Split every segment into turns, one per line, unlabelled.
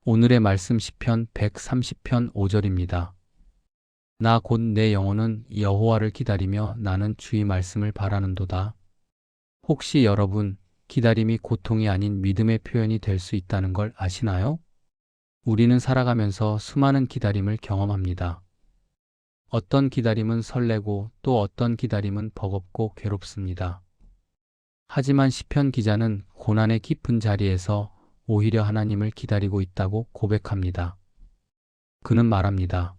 오늘의 말씀 시편 130편 5절입니다. 나 곧 내 영혼은 여호와를 기다리며 나는 주의 말씀을 바라는도다. 혹시 여러분, 기다림이 고통이 아닌 믿음의 표현이 될 수 있다는 걸 아시나요? 우리는 살아가면서 수많은 기다림을 경험합니다. 어떤 기다림은 설레고 또 어떤 기다림은 버겁고 괴롭습니다. 하지만 시편 기자는 고난의 깊은 자리에서 오히려 하나님을 기다리고 있다고 고백합니다. 그는 말합니다.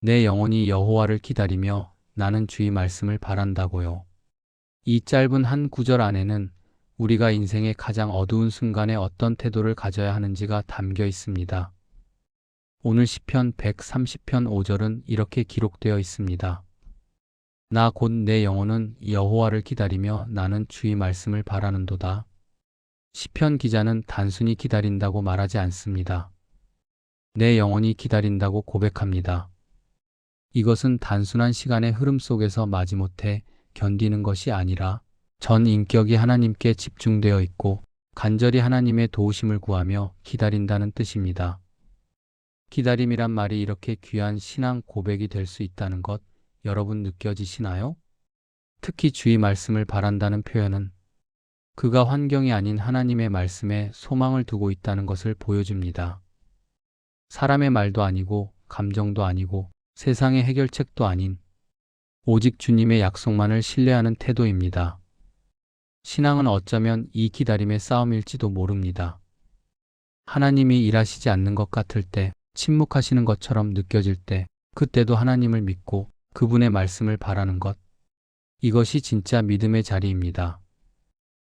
내 영혼이 여호와를 기다리며 나는 주의 말씀을 바란다고요. 이 짧은 한 구절 안에는 우리가 인생의 가장 어두운 순간에 어떤 태도를 가져야 하는지가 담겨 있습니다. 오늘 시편 130편 5절은 이렇게 기록되어 있습니다. 나 곧 내 영혼은 여호와를 기다리며 나는 주의 말씀을 바라는도다. 시편 기자는 단순히 기다린다고 말하지 않습니다. 내 영혼이 기다린다고 고백합니다. 이것은 단순한 시간의 흐름 속에서 마지못해 견디는 것이 아니라 전 인격이 하나님께 집중되어 있고 간절히 하나님의 도우심을 구하며 기다린다는 뜻입니다. 기다림이란 말이 이렇게 귀한 신앙 고백이 될 수 있다는 것 여러분 느껴지시나요? 특히 주의 말씀을 바란다는 표현은 그가 환경이 아닌 하나님의 말씀에 소망을 두고 있다는 것을 보여줍니다. 사람의 말도 아니고 감정도 아니고 세상의 해결책도 아닌 오직 주님의 약속만을 신뢰하는 태도입니다. 신앙은 어쩌면 이 기다림의 싸움일지도 모릅니다. 하나님이 일하시지 않는 것 같을 때, 침묵하시는 것처럼 느껴질 때, 그때도 하나님을 믿고 그분의 말씀을 바라는 것. 이것이 진짜 믿음의 자리입니다.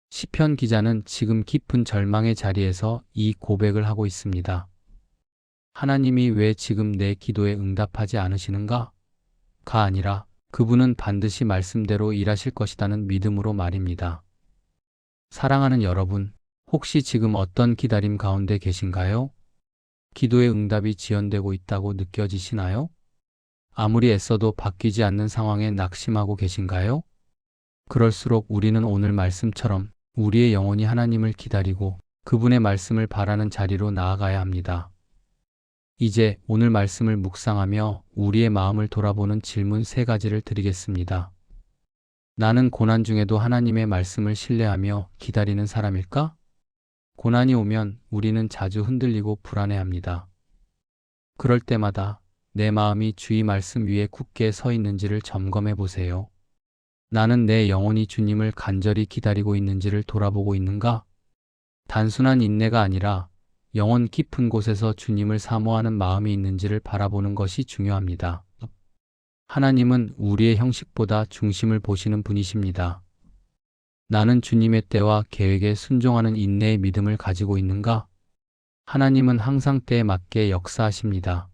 시편 기자는 지금 깊은 절망의 자리에서 이 고백을 하고 있습니다. 하나님이 왜 지금 내 기도에 응답하지 않으시는가? 가 아니라 그분은 반드시 말씀대로 일하실 것이라는 믿음으로 말입니다. 사랑하는 여러분, 혹시 지금 어떤 기다림 가운데 계신가요? 기도의 응답이 지연되고 있다고 느껴지시나요? 아무리 애써도 바뀌지 않는 상황에 낙심하고 계신가요? 그럴수록 우리는 오늘 말씀처럼 우리의 영혼이 하나님을 기다리고 그분의 말씀을 바라는 자리로 나아가야 합니다. 이제 오늘 말씀을 묵상하며 우리의 마음을 돌아보는 질문 3가지를 드리겠습니다. 나는 고난 중에도 하나님의 말씀을 신뢰하며 기다리는 사람일까? 고난이 오면 우리는 자주 흔들리고 불안해합니다. 그럴 때마다 내 마음이 주의 말씀 위에 굳게 서 있는지를 점검해 보세요. 나는 내 영혼이 주님을 간절히 기다리고 있는지를 돌아보고 있는가? 단순한 인내가 아니라 영혼 깊은 곳에서 주님을 사모하는 마음이 있는지를 바라보는 것이 중요합니다. 하나님은 우리의 형식보다 중심을 보시는 분이십니다. 나는 주님의 때와 계획에 순종하는 인내의 믿음을 가지고 있는가? 하나님은 항상 때에 맞게 역사하십니다.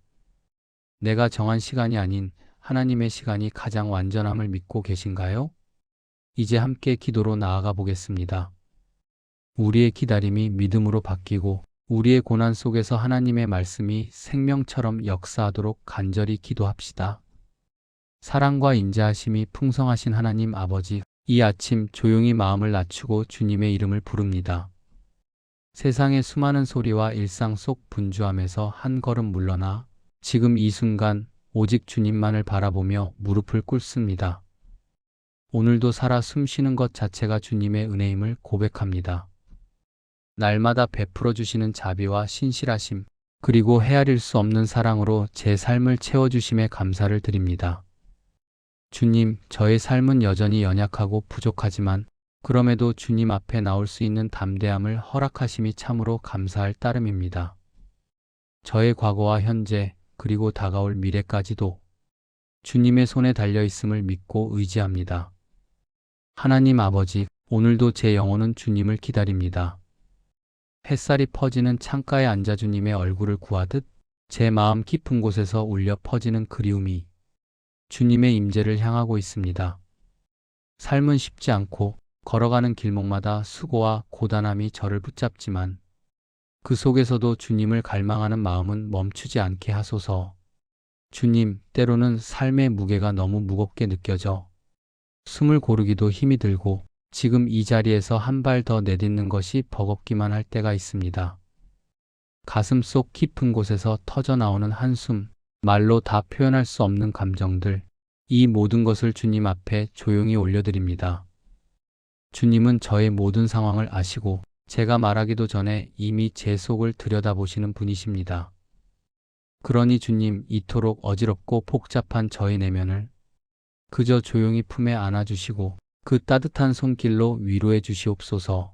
내가 정한 시간이 아닌 하나님의 시간이 가장 완전함을 믿고 계신가요? 이제 함께 기도로 나아가 보겠습니다. 우리의 기다림이 믿음으로 바뀌고 우리의 고난 속에서 하나님의 말씀이 생명처럼 역사하도록 간절히 기도합시다. 사랑과 인자하심이 풍성하신 하나님 아버지, 이 아침 조용히 마음을 낮추고 주님의 이름을 부릅니다. 세상의 수많은 소리와 일상 속 분주함에서 한 걸음 물러나 지금 이 순간 오직 주님만을 바라보며 무릎을 꿇습니다. 오늘도 살아 숨쉬는 것 자체가 주님의 은혜임을 고백합니다. 날마다 베풀어 주시는 자비와 신실하심, 그리고 헤아릴 수 없는 사랑으로 제 삶을 채워주심에 감사를 드립니다. 주님, 저의 삶은 여전히 연약하고 부족하지만 그럼에도 주님 앞에 나올 수 있는 담대함을 허락하심이 참으로 감사할 따름입니다. 저의 과거와 현재, 그리고 다가올 미래까지도 주님의 손에 달려 있음을 믿고 의지합니다. 하나님 아버지, 오늘도 제 영혼은 주님을 기다립니다. 햇살이 퍼지는 창가에 앉아 주님의 얼굴을 구하듯 제 마음 깊은 곳에서 울려 퍼지는 그리움이 주님의 임재를 향하고 있습니다. 삶은 쉽지 않고 걸어가는 길목마다 수고와 고단함이 저를 붙잡지만 그 속에서도 주님을 갈망하는 마음은 멈추지 않게 하소서. 주님, 때로는 삶의 무게가 너무 무겁게 느껴져 숨을 고르기도 힘이 들고 지금 이 자리에서 한 발 더 내딛는 것이 버겁기만 할 때가 있습니다. 가슴 속 깊은 곳에서 터져나오는 한숨, 말로 다 표현할 수 없는 감정들, 이 모든 것을 주님 앞에 조용히 올려드립니다. 주님은 저의 모든 상황을 아시고 제가 말하기도 전에 이미 제 속을 들여다보시는 분이십니다. 그러니 주님, 이토록 어지럽고 복잡한 저의 내면을 그저 조용히 품에 안아주시고 그 따뜻한 손길로 위로해 주시옵소서.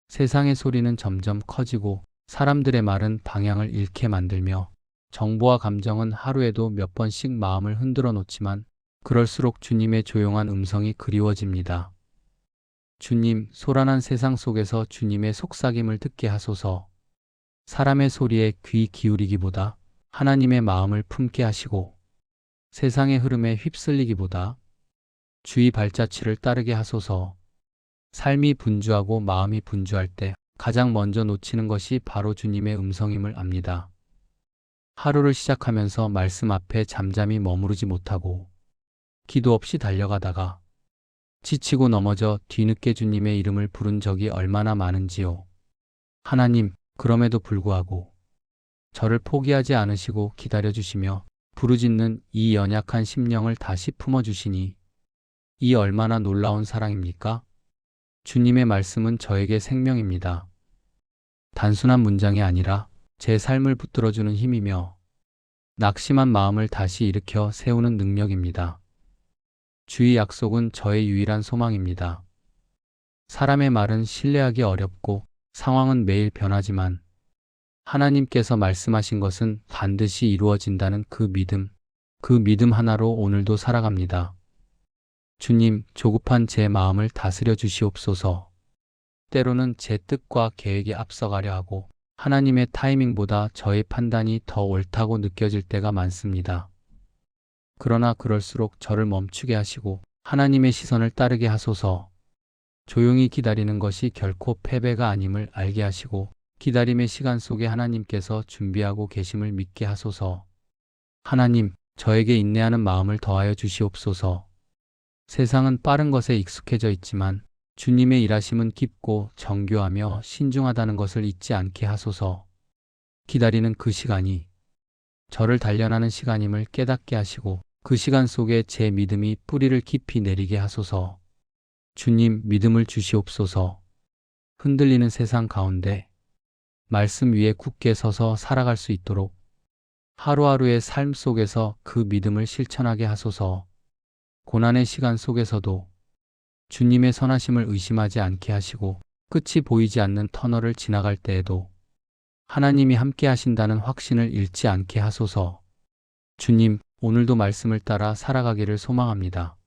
세상의 소리는 점점 커지고 사람들의 말은 방향을 잃게 만들며 정보와 감정은 하루에도 몇 번씩 마음을 흔들어 놓지만 그럴수록 주님의 조용한 음성이 그리워집니다. 주님, 소란한 세상 속에서 주님의 속삭임을 듣게 하소서. 사람의 소리에 귀 기울이기보다 하나님의 마음을 품게 하시고 세상의 흐름에 휩쓸리기보다 주의 발자취를 따르게 하소서. 삶이 분주하고 마음이 분주할 때 가장 먼저 놓치는 것이 바로 주님의 음성임을 압니다. 하루를 시작하면서 말씀 앞에 잠잠히 머무르지 못하고 기도 없이 달려가다가 지치고 넘어져 뒤늦게 주님의 이름을 부른 적이 얼마나 많은지요. 하나님, 그럼에도 불구하고 저를 포기하지 않으시고 기다려주시며 부르짖는 이 연약한 심령을 다시 품어주시니 이 얼마나 놀라운 사랑입니까? 주님의 말씀은 저에게 생명입니다. 단순한 문장이 아니라 제 삶을 붙들어주는 힘이며 낙심한 마음을 다시 일으켜 세우는 능력입니다. 주의 약속은 저의 유일한 소망입니다. 사람의 말은 신뢰하기 어렵고 상황은 매일 변하지만 하나님께서 말씀하신 것은 반드시 이루어진다는 그 믿음 하나로 오늘도 살아갑니다. 주님, 조급한 제 마음을 다스려 주시옵소서. 때로는 제 뜻과 계획이 앞서가려 하고 하나님의 타이밍보다 저의 판단이 더 옳다고 느껴질 때가 많습니다. 그러나 그럴수록 저를 멈추게 하시고 하나님의 시선을 따르게 하소서. 조용히 기다리는 것이 결코 패배가 아님을 알게 하시고 기다림의 시간 속에 하나님께서 준비하고 계심을 믿게 하소서. 하나님, 저에게 인내하는 마음을 더하여 주시옵소서. 세상은 빠른 것에 익숙해져 있지만 주님의 일하심은 깊고 정교하며 신중하다는 것을 잊지 않게 하소서. 기다리는 그 시간이 저를 단련하는 시간임을 깨닫게 하시고 그 시간 속에 제 믿음이 뿌리를 깊이 내리게 하소서. 주님, 믿음을 주시옵소서. 흔들리는 세상 가운데 말씀 위에 굳게 서서 살아갈 수 있도록 하루하루의 삶 속에서 그 믿음을 실천하게 하소서. 고난의 시간 속에서도 주님의 선하심을 의심하지 않게 하시고 끝이 보이지 않는 터널을 지나갈 때에도 하나님이 함께 하신다는 확신을 잃지 않게 하소서. 주님, 오늘도 말씀을 따라 살아가기를 소망합니다.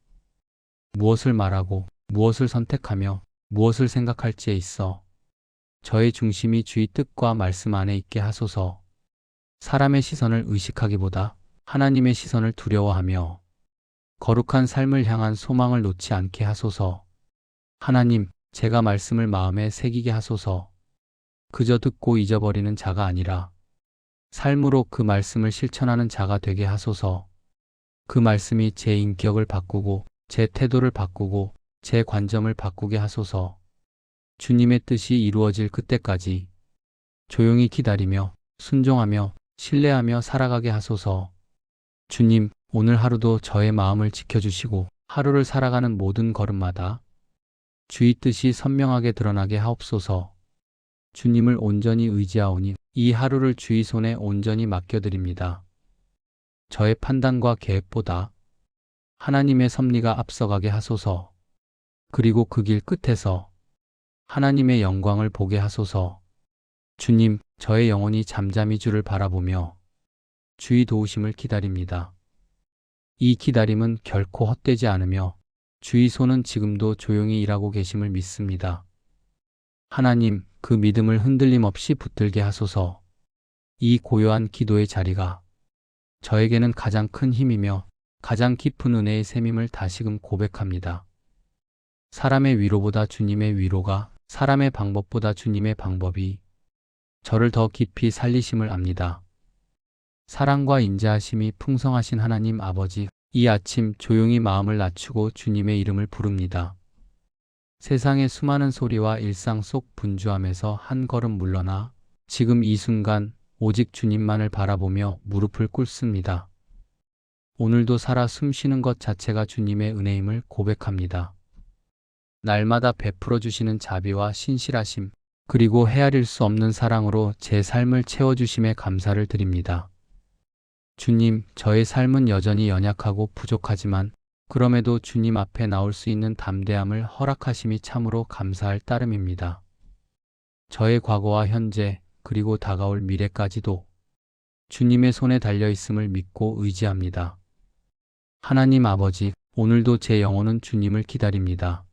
무엇을 말하고 무엇을 선택하며 무엇을 생각할지에 있어 저의 중심이 주의 뜻과 말씀 안에 있게 하소서. 사람의 시선을 의식하기보다 하나님의 시선을 두려워하며 거룩한 삶을 향한 소망을 놓지 않게 하소서. 하나님, 제가 말씀을 마음에 새기게 하소서. 그저 듣고 잊어버리는 자가 아니라 삶으로 그 말씀을 실천하는 자가 되게 하소서. 그 말씀이 제 인격을 바꾸고 제 태도를 바꾸고 제 관점을 바꾸게 하소서. 주님의 뜻이 이루어질 그때까지 조용히 기다리며 순종하며 신뢰하며 살아가게 하소서. 주님, 오늘 하루도 저의 마음을 지켜주시고 하루를 살아가는 모든 걸음마다 주의 뜻이 선명하게 드러나게 하옵소서. 주님을 온전히 의지하오니 이 하루를 주의 손에 온전히 맡겨드립니다. 저의 판단과 계획보다 하나님의 섭리가 앞서가게 하소서. 그리고 그 길 끝에서 하나님의 영광을 보게 하소서. 주님, 저의 영혼이 잠잠히 주를 바라보며 주의 도우심을 기다립니다. 이 기다림은 결코 헛되지 않으며 주의 손은 지금도 조용히 일하고 계심을 믿습니다. 하나님, 그 믿음을 흔들림 없이 붙들게 하소서. 이 고요한 기도의 자리가 저에게는 가장 큰 힘이며 가장 깊은 은혜의 셈임을 다시금 고백합니다. 사람의 위로보다 주님의 위로가, 사람의 방법보다 주님의 방법이 저를 더 깊이 살리심을 압니다. 사랑과 인자하심이 풍성하신 하나님 아버지, 이 아침 조용히 마음을 낮추고 주님의 이름을 부릅니다. 세상의 수많은 소리와 일상 속 분주함에서 한 걸음 물러나 지금 이 순간 오직 주님만을 바라보며 무릎을 꿇습니다. 오늘도 살아 숨쉬는 것 자체가 주님의 은혜임을 고백합니다. 날마다 베풀어 주시는 자비와 신실하심, 그리고 헤아릴 수 없는 사랑으로 제 삶을 채워주심에 감사를 드립니다. 주님, 저의 삶은 여전히 연약하고 부족하지만 그럼에도 주님 앞에 나올 수 있는 담대함을 허락하심이 참으로 감사할 따름입니다. 저의 과거와 현재, 그리고 다가올 미래까지도 주님의 손에 달려 있음을 믿고 의지합니다. 하나님 아버지, 오늘도 제 영혼은 주님을 기다립니다.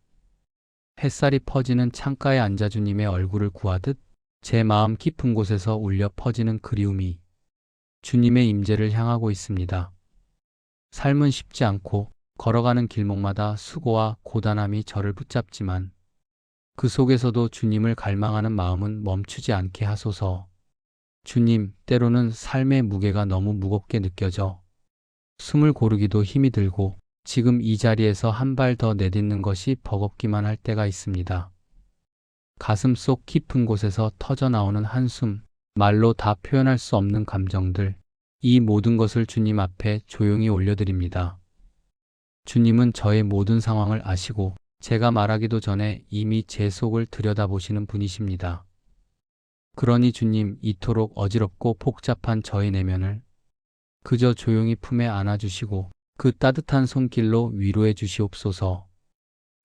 햇살이 퍼지는 창가에 앉아 주님의 얼굴을 구하듯 제 마음 깊은 곳에서 울려 퍼지는 그리움이 주님의 임재를 향하고 있습니다. 삶은 쉽지 않고 걸어가는 길목마다 수고와 고단함이 저를 붙잡지만 그 속에서도 주님을 갈망하는 마음은 멈추지 않게 하소서. 주님, 때로는 삶의 무게가 너무 무겁게 느껴져 숨을 고르기도 힘이 들고 지금 이 자리에서 한 발 더 내딛는 것이 버겁기만 할 때가 있습니다. 가슴 속 깊은 곳에서 터져나오는 한숨, 말로 다 표현할 수 없는 감정들, 이 모든 것을 주님 앞에 조용히 올려드립니다. 주님은 저의 모든 상황을 아시고 제가 말하기도 전에 이미 제 속을 들여다보시는 분이십니다. 그러니 주님, 이토록 어지럽고 복잡한 저의 내면을 그저 조용히 품에 안아주시고 그 따뜻한 손길로 위로해 주시옵소서.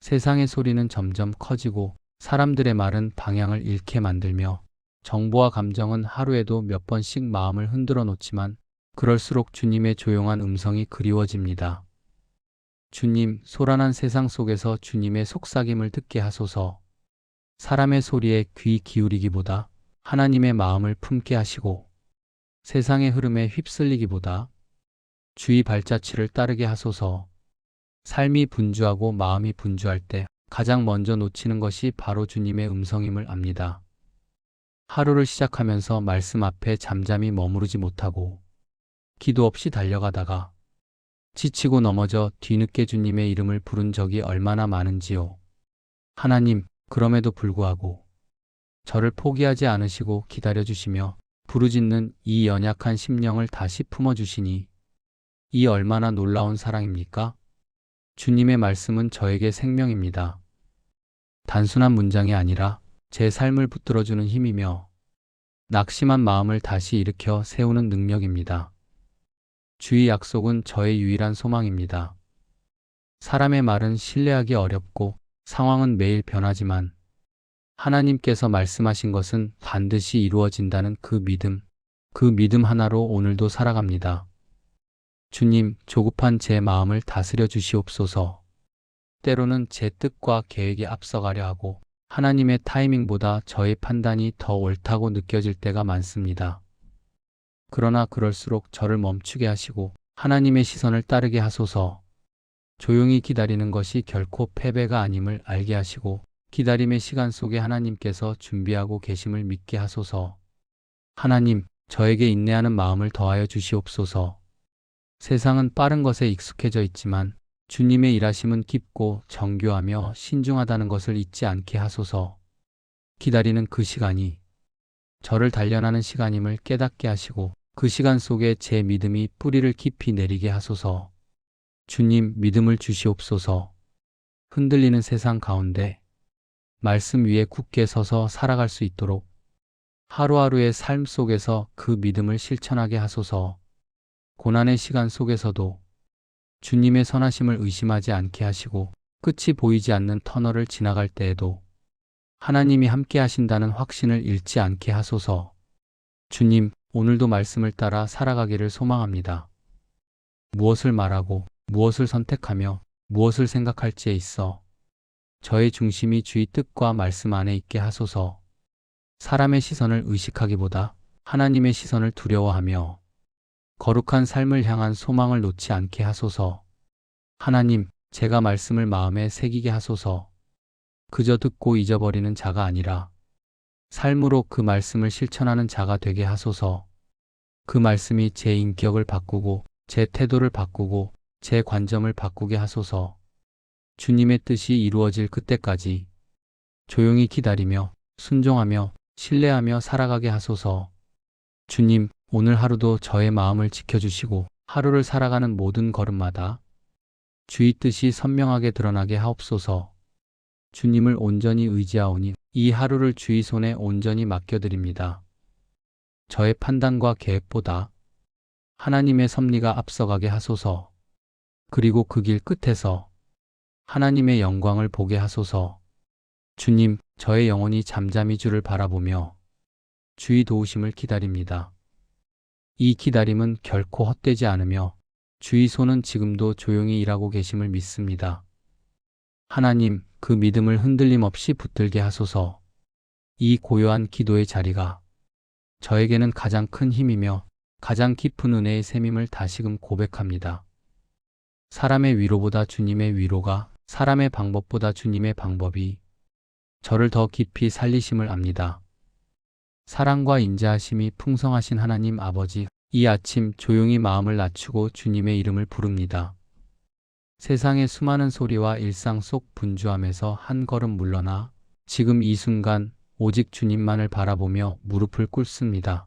세상의 소리는 점점 커지고 사람들의 말은 방향을 잃게 만들며 정보와 감정은 하루에도 몇 번씩 마음을 흔들어 놓지만 그럴수록 주님의 조용한 음성이 그리워집니다. 주님, 소란한 세상 속에서 주님의 속삭임을 듣게 하소서. 사람의 소리에 귀 기울이기보다 하나님의 마음을 품게 하시고 세상의 흐름에 휩쓸리기보다 주의 발자취를 따르게 하소서. 삶이 분주하고 마음이 분주할 때 가장 먼저 놓치는 것이 바로 주님의 음성임을 압니다. 하루를 시작하면서 말씀 앞에 잠잠히 머무르지 못하고 기도 없이 달려가다가 지치고 넘어져 뒤늦게 주님의 이름을 부른 적이 얼마나 많은지요. 하나님, 그럼에도 불구하고 저를 포기하지 않으시고 기다려주시며 부르짖는 이 연약한 심령을 다시 품어주시니 이 얼마나 놀라운 사랑입니까? 주님의 말씀은 저에게 생명입니다. 단순한 문장이 아니라 제 삶을 붙들어주는 힘이며 낙심한 마음을 다시 일으켜 세우는 능력입니다. 주의 약속은 저의 유일한 소망입니다. 사람의 말은 신뢰하기 어렵고 상황은 매일 변하지만 하나님께서 말씀하신 것은 반드시 이루어진다는 그 믿음 하나로 오늘도 살아갑니다. 주님, 조급한 제 마음을 다스려 주시옵소서. 때로는 제 뜻과 계획에 앞서가려 하고 하나님의 타이밍보다 저의 판단이 더 옳다고 느껴질 때가 많습니다. 그러나 그럴수록 저를 멈추게 하시고 하나님의 시선을 따르게 하소서. 조용히 기다리는 것이 결코 패배가 아님을 알게 하시고 기다림의 시간 속에 하나님께서 준비하고 계심을 믿게 하소서. 하나님, 저에게 인내하는 마음을 더하여 주시옵소서. 세상은 빠른 것에 익숙해져 있지만 주님의 일하심은 깊고 정교하며 신중하다는 것을 잊지 않게 하소서. 기다리는 그 시간이 저를 단련하는 시간임을 깨닫게 하시고 그 시간 속에 제 믿음이 뿌리를 깊이 내리게 하소서. 주님, 믿음을 주시옵소서. 흔들리는 세상 가운데 말씀 위에 굳게 서서 살아갈 수 있도록 하루하루의 삶 속에서 그 믿음을 실천하게 하소서. 고난의 시간 속에서도 주님의 선하심을 의심하지 않게 하시고 끝이 보이지 않는 터널을 지나갈 때에도 하나님이 함께 하신다는 확신을 잃지 않게 하소서. 주님, 오늘도 말씀을 따라 살아가기를 소망합니다. 무엇을 말하고 무엇을 선택하며 무엇을 생각할지에 있어 저의 중심이 주의 뜻과 말씀 안에 있게 하소서. 사람의 시선을 의식하기보다 하나님의 시선을 두려워하며 거룩한 삶을 향한 소망을 놓지 않게 하소서. 하나님, 제가 말씀을 마음에 새기게 하소서. 그저 듣고 잊어버리는 자가 아니라 삶으로 그 말씀을 실천하는 자가 되게 하소서. 그 말씀이 제 인격을 바꾸고 제 태도를 바꾸고 제 관점을 바꾸게 하소서. 주님의 뜻이 이루어질 그때까지 조용히 기다리며 순종하며 신뢰하며 살아가게 하소서. 주님, 오늘 하루도 저의 마음을 지켜주시고 하루를 살아가는 모든 걸음마다 주의 뜻이 선명하게 드러나게 하옵소서. 주님을 온전히 의지하오니 이 하루를 주의 손에 온전히 맡겨드립니다. 저의 판단과 계획보다 하나님의 섭리가 앞서가게 하소서. 그리고 그 길 끝에서 하나님의 영광을 보게 하소서. 주님, 저의 영혼이 잠잠히 주를 바라보며 주의 도우심을 기다립니다. 이 기다림은 결코 헛되지 않으며 주의 손은 지금도 조용히 일하고 계심을 믿습니다. 하나님, 그 믿음을 흔들림 없이 붙들게 하소서. 이 고요한 기도의 자리가 저에게는 가장 큰 힘이며 가장 깊은 은혜의 셈임을 다시금 고백합니다. 사람의 위로보다 주님의 위로가, 사람의 방법보다 주님의 방법이 저를 더 깊이 살리심을 압니다. 사랑과 인자하심이 풍성하신 하나님 아버지, 이 아침 조용히 마음을 낮추고 주님의 이름을 부릅니다. 세상의 수많은 소리와 일상 속 분주함에서 한 걸음 물러나 지금 이 순간 오직 주님만을 바라보며 무릎을 꿇습니다.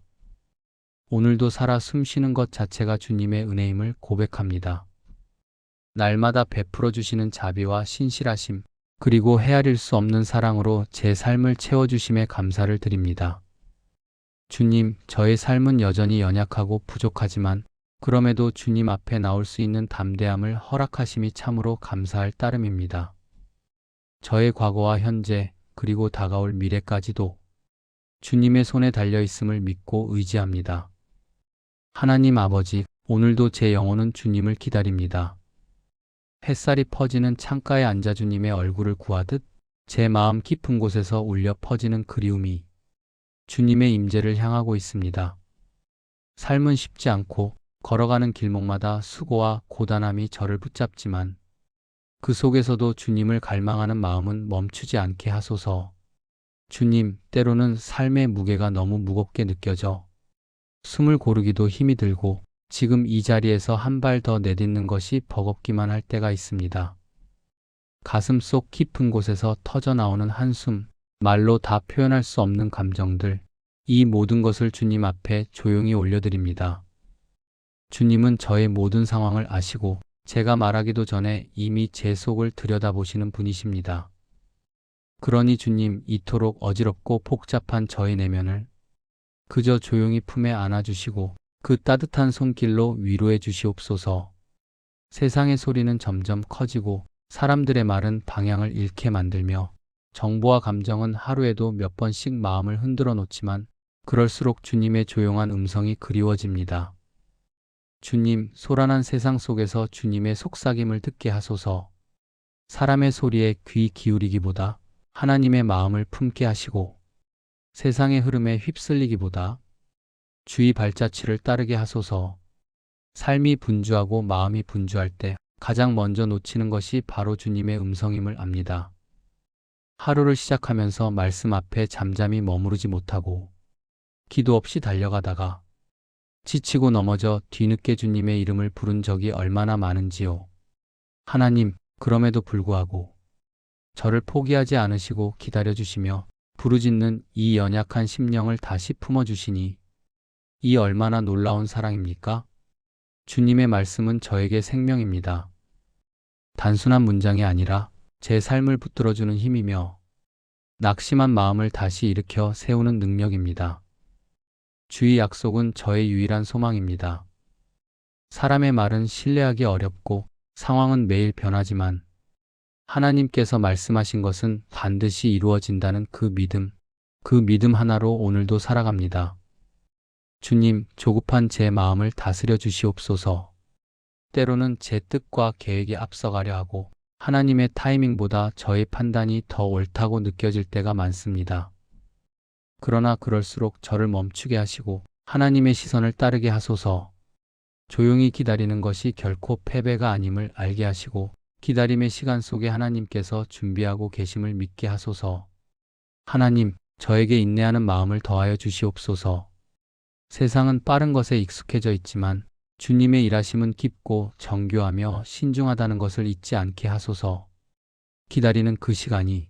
오늘도 살아 숨쉬는 것 자체가 주님의 은혜임을 고백합니다. 날마다 베풀어 주시는 자비와 신실하심, 그리고 헤아릴 수 없는 사랑으로 제 삶을 채워주심에 감사를 드립니다. 주님, 저의 삶은 여전히 연약하고 부족하지만 그럼에도 주님 앞에 나올 수 있는 담대함을 허락하심이 참으로 감사할 따름입니다. 저의 과거와 현재, 그리고 다가올 미래까지도 주님의 손에 달려 있음을 믿고 의지합니다. 하나님 아버지, 오늘도 제 영혼은 주님을 기다립니다. 햇살이 퍼지는 창가에 앉아 주님의 얼굴을 구하듯 제 마음 깊은 곳에서 울려 퍼지는 그리움이 주님의 임재를 향하고 있습니다. 삶은 쉽지 않고 걸어가는 길목마다 수고와 고단함이 저를 붙잡지만 그 속에서도 주님을 갈망하는 마음은 멈추지 않게 하소서. 주님, 때로는 삶의 무게가 너무 무겁게 느껴져 숨을 고르기도 힘이 들고 지금 이 자리에서 한 발 더 내딛는 것이 버겁기만 할 때가 있습니다. 가슴 속 깊은 곳에서 터져나오는 한숨, 말로 다 표현할 수 없는 감정들, 이 모든 것을 주님 앞에 조용히 올려드립니다. 주님은 저의 모든 상황을 아시고 제가 말하기도 전에 이미 제 속을 들여다보시는 분이십니다. 그러니 주님, 이토록 어지럽고 복잡한 저의 내면을 그저 조용히 품에 안아주시고 그 따뜻한 손길로 위로해 주시옵소서. 세상의 소리는 점점 커지고 사람들의 말은 방향을 잃게 만들며 정보와 감정은 하루에도 몇 번씩 마음을 흔들어 놓지만 그럴수록 주님의 조용한 음성이 그리워집니다. 주님, 소란한 세상 속에서 주님의 속삭임을 듣게 하소서. 사람의 소리에 귀 기울이기보다 하나님의 마음을 품게 하시고 세상의 흐름에 휩쓸리기보다 주의 발자취를 따르게 하소서. 삶이 분주하고 마음이 분주할 때 가장 먼저 놓치는 것이 바로 주님의 음성임을 압니다. 하루를 시작하면서 말씀 앞에 잠잠히 머무르지 못하고 기도 없이 달려가다가 지치고 넘어져 뒤늦게 주님의 이름을 부른 적이 얼마나 많은지요. 하나님, 그럼에도 불구하고 저를 포기하지 않으시고 기다려주시며 부르짖는 이 연약한 심령을 다시 품어주시니 이 얼마나 놀라운 사랑입니까? 주님의 말씀은 저에게 생명입니다. 단순한 문장이 아니라 제 삶을 붙들어주는 힘이며 낙심한 마음을 다시 일으켜 세우는 능력입니다. 주의 약속은 저의 유일한 소망입니다. 사람의 말은 신뢰하기 어렵고 상황은 매일 변하지만 하나님께서 말씀하신 것은 반드시 이루어진다는 그 믿음 하나로 오늘도 살아갑니다. 주님, 조급한 제 마음을 다스려 주시옵소서. 때로는 제 뜻과 계획에 앞서가려 하고 하나님의 타이밍보다 저의 판단이 더 옳다고 느껴질 때가 많습니다. 그러나 그럴수록 저를 멈추게 하시고 하나님의 시선을 따르게 하소서. 조용히 기다리는 것이 결코 패배가 아님을 알게 하시고 기다림의 시간 속에 하나님께서 준비하고 계심을 믿게 하소서. 하나님, 저에게 인내하는 마음을 더하여 주시옵소서. 세상은 빠른 것에 익숙해져 있지만 주님의 일하심은 깊고 정교하며 신중하다는 것을 잊지 않게 하소서. 기다리는 그 시간이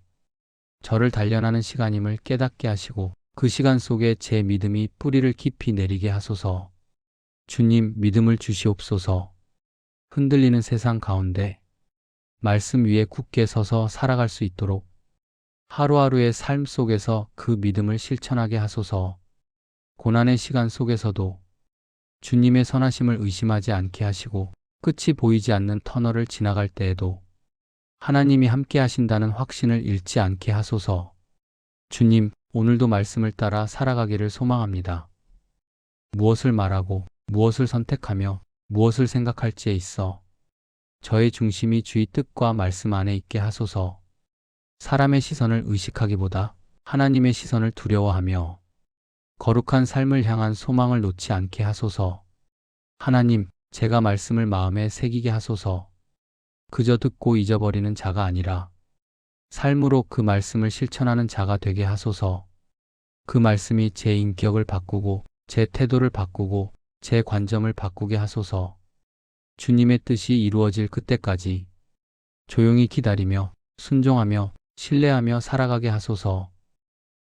저를 단련하는 시간임을 깨닫게 하시고 그 시간 속에 제 믿음이 뿌리를 깊이 내리게 하소서. 주님, 믿음을 주시옵소서. 흔들리는 세상 가운데 말씀 위에 굳게 서서 살아갈 수 있도록 하루하루의 삶 속에서 그 믿음을 실천하게 하소서. 고난의 시간 속에서도 주님의 선하심을 의심하지 않게 하시고 끝이 보이지 않는 터널을 지나갈 때에도 하나님이 함께 하신다는 확신을 잃지 않게 하소서. 주님, 오늘도 말씀을 따라 살아가기를 소망합니다. 무엇을 말하고 무엇을 선택하며 무엇을 생각할지에 있어 저의 중심이 주의 뜻과 말씀 안에 있게 하소서. 사람의 시선을 의식하기보다 하나님의 시선을 두려워하며 거룩한 삶을 향한 소망을 놓지 않게 하소서. 하나님, 제가 말씀을 마음에 새기게 하소서. 그저 듣고 잊어버리는 자가 아니라 삶으로 그 말씀을 실천하는 자가 되게 하소서. 그 말씀이 제 인격을 바꾸고 제 태도를 바꾸고 제 관점을 바꾸게 하소서. 주님의 뜻이 이루어질 그때까지 조용히 기다리며 순종하며 신뢰하며 살아가게 하소서.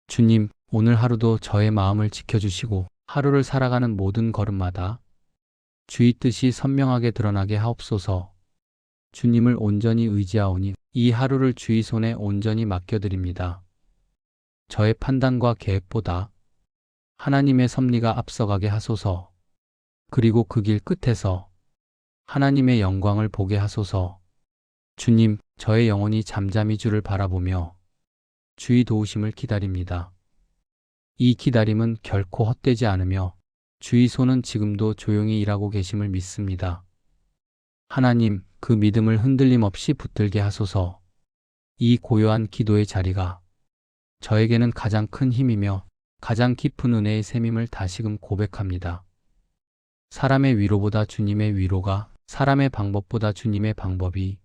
주님, 오늘 하루도 저의 마음을 지켜주시고 하루를 살아가는 모든 걸음마다 주의 뜻이 선명하게 드러나게 하옵소서. 주님을 온전히 의지하오니 이 하루를 주의 손에 온전히 맡겨드립니다. 저의 판단과 계획보다 하나님의 섭리가 앞서가게 하소서. 그리고 그 길 끝에서 하나님의 영광을 보게 하소서. 주님, 저의 영혼이 잠잠히 주를 바라보며 주의 도우심을 기다립니다. 이 기다림은 결코 헛되지 않으며 주의 손은 지금도 조용히 일하고 계심을 믿습니다. 하나님, 그 믿음을 흔들림 없이 붙들게 하소서. 이 고요한 기도의 자리가 저에게는 가장 큰 힘이며 가장 깊은 은혜의 셈임을 다시금 고백합니다. 사람의 위로보다 주님의 위로가, 사람의 방법보다 주님의 방법이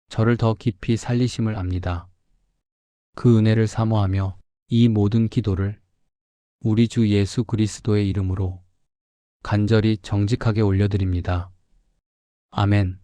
저를 더 깊이 살리심을 압니다. 그 은혜를 사모하며 이 모든 기도를 우리 주 예수 그리스도의 이름으로 간절히 정직하게 올려드립니다. 아멘.